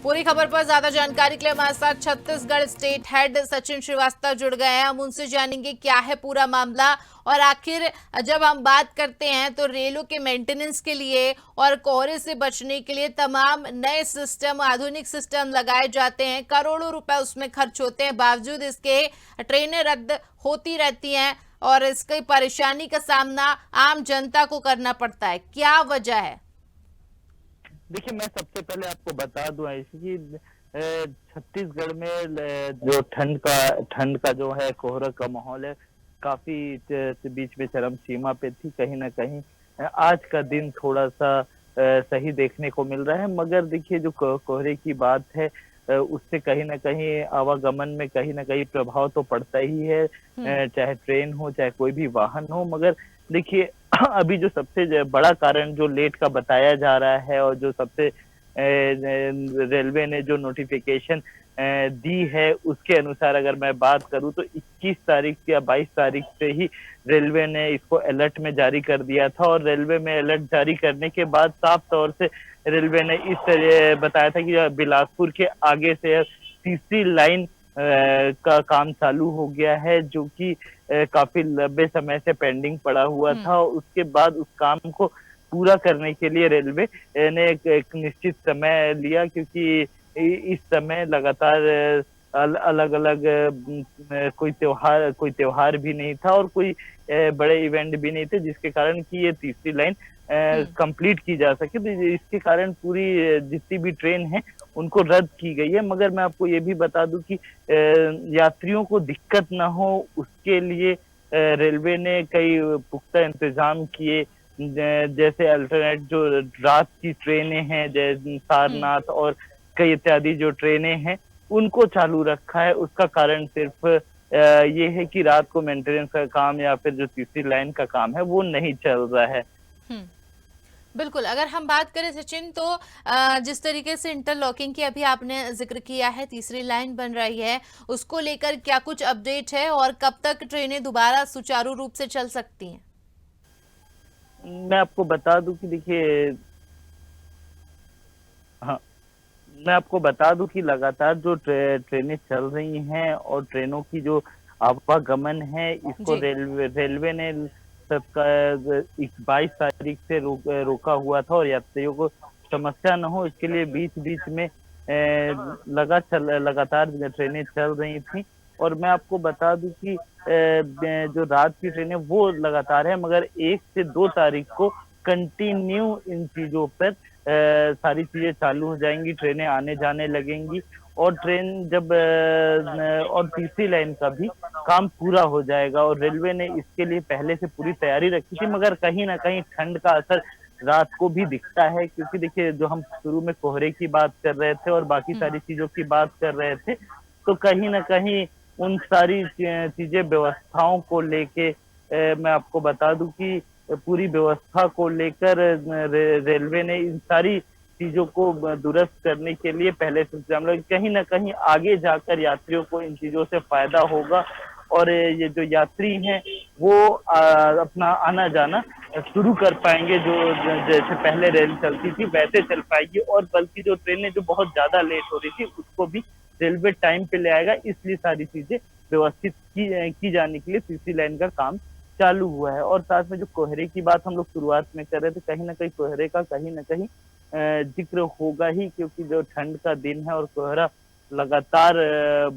पूरी खबर पर ज्यादा जानकारी के लिए हमारे साथ छत्तीसगढ़ स्टेट हेड सचिन श्रीवास्तव जुड़ गए हैं। हम उनसे जानेंगे क्या है पूरा मामला और आखिर जब हम बात करते हैं तो रेलों के मेंटेनेंस के लिए और कोहरे से बचने के लिए तमाम नए सिस्टम, आधुनिक सिस्टम लगाए जाते हैं, करोड़ों रुपए उसमें खर्च होते हैं, बावजूद इसके ट्रेनें रद्द होती रहती हैं और इसकी परेशानी का सामना आम जनता को करना पड़ता है। क्या वजह है? देखिए, मैं सबसे पहले आपको बता दूं ऐसे कि छत्तीसगढ़ में जो ठंड का जो है कोहरा का माहौल है, काफी बीच में चरम सीमा पे थी। कहीं ना कहीं आज का दिन थोड़ा सा सही देखने को मिल रहा है, मगर देखिए जो कोहरे की बात है, उससे कहीं ना कहीं आवागमन में कहीं ना कहीं प्रभाव तो पड़ता ही है। चाहे ट्रेन हो, चाहे कोई भी वाहन हो। मगर देखिए, अभी जो सबसे बड़ा कारण जो लेट का बताया जा रहा है और जो सबसे रेलवे ने जो नोटिफिकेशन दी है, उसके अनुसार अगर मैं बात करूं तो 21 तारीख या 22 तारीख से ही रेलवे ने इसको अलर्ट में जारी कर दिया था। और रेलवे में अलर्ट जारी करने के बाद साफ तौर से रेलवे ने इस तरह बताया था कि बिलासपुर के आगे से तीसरी लाइन का काम चालू हो गया है, जो कि काफी लंबे समय से पेंडिंग पड़ा हुआ था। उसके बाद उस काम को पूरा करने के लिए रेलवे ने एक निश्चित समय लिया, क्योंकि इस समय लगातार अलग अलग कोई त्योहार भी नहीं था और कोई बड़े इवेंट भी नहीं थे, जिसके कारण कि ये तीसरी लाइन कंप्लीट की जा सके। तो इसके कारण पूरी जितनी भी ट्रेन है उनको रद्द की गई है। मगर मैं आपको ये भी बता दूं कि यात्रियों को दिक्कत ना हो, उसके लिए रेलवे ने कई पुख्ता इंतजाम किए। जैसे अल्टरनेट जो रात की ट्रेनें हैं, जैसे सारनाथ और कई इत्यादि जो ट्रेनें हैं, उनको चालू रखा है। उसका कारण सिर्फ ये है कि रात को मेंटेनेंस का काम या फिर जो तीसरी लाइन का काम है वो नहीं चल रहा है। बिल्कुल, अगर हम बात करें सचिन तो जिस तरीके से इंटरलॉकिंग की अभी आपने जिक्र किया है, तीसरी लाइन बन रही है, उसको लेकर क्या कुछ अपडेट है और कब तक ट्रेनें दोबारा सुचारू रूप से चल सकती हैं? मैं आपको बता दूं कि देखिए, हाँ, मैं आपको बता दूं कि लगातार जो ट्रेनें चल रही हैं और ट्रेनों की जो आवागमन है, इसको जी। रेलवे ने सबका 22 तारीख से रोका हुआ था। और यात्रियों को समस्या न हो, इसके लिए बीच बीच में लगातार ट्रेनें चल रही थी। और मैं आपको बता दूं कि जो रात की ट्रेनें वो लगातार है, मगर 1 से 2 तारीख को कंटिन्यू इन चीजों पर सारी चीजें चालू हो जाएंगी, ट्रेनें आने जाने लगेंगी। और ट्रेन जब और तीसरी लाइन का भी काम पूरा हो जाएगा। और रेलवे ने इसके लिए पहले से पूरी तैयारी रखी थी, मगर कहीं ना कहीं ठंड का असर रात को भी दिखता है, क्योंकि देखिए जो हम शुरू में कोहरे की बात कर रहे थे और बाकी सारी चीजों की बात कर रहे थे, तो कहीं ना कहीं उन सारी चीजें व्यवस्थाओं को लेके मैं आपको बता दूं कि पूरी व्यवस्था को लेकर रेलवे ने इन सारी चीजों को दुरुस्त करने के लिए पहले से इंतजाम लगे। कहीं ना कहीं आगे जाकर यात्रियों को इन चीजों से फायदा होगा और ये जो यात्री हैं वो अपना आना जाना शुरू कर पाएंगे। जो जैसे पहले रेल चलती थी वैसे चल पाएगी, और बल्कि जो ट्रेनें जो बहुत ज्यादा लेट हो रही थी उसको भी रेलवे टाइम पे ले आएगा। इसलिए सारी चीजें व्यवस्थित की जाने के लिए तीसरी लाइन का काम चालू हुआ है। और साथ में जो कोहरे की बात हम लोग शुरुआत में कर रहे थे, कहीं ना कहीं कोहरे का कहीं ना कहीं जिक्र होगा ही, क्योंकि जो ठंड का दिन है और कोहरा लगातार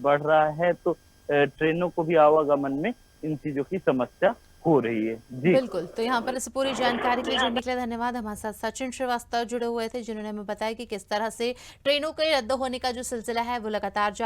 बढ़ रहा है, तो ट्रेनों को भी आवागमन में इन चीजों की समस्या हो रही है। जी। बिल्कुल, तो यहाँ पर इस पूरी जानकारी के लिए जुड़ने के लिए धन्यवाद। हमारे साथ सचिन श्रीवास्तव जुड़े हुए थे, जिन्होंने हमें बताया कि किस तरह से ट्रेनों के रद्द होने का जो सिलसिला है वो लगातार जारी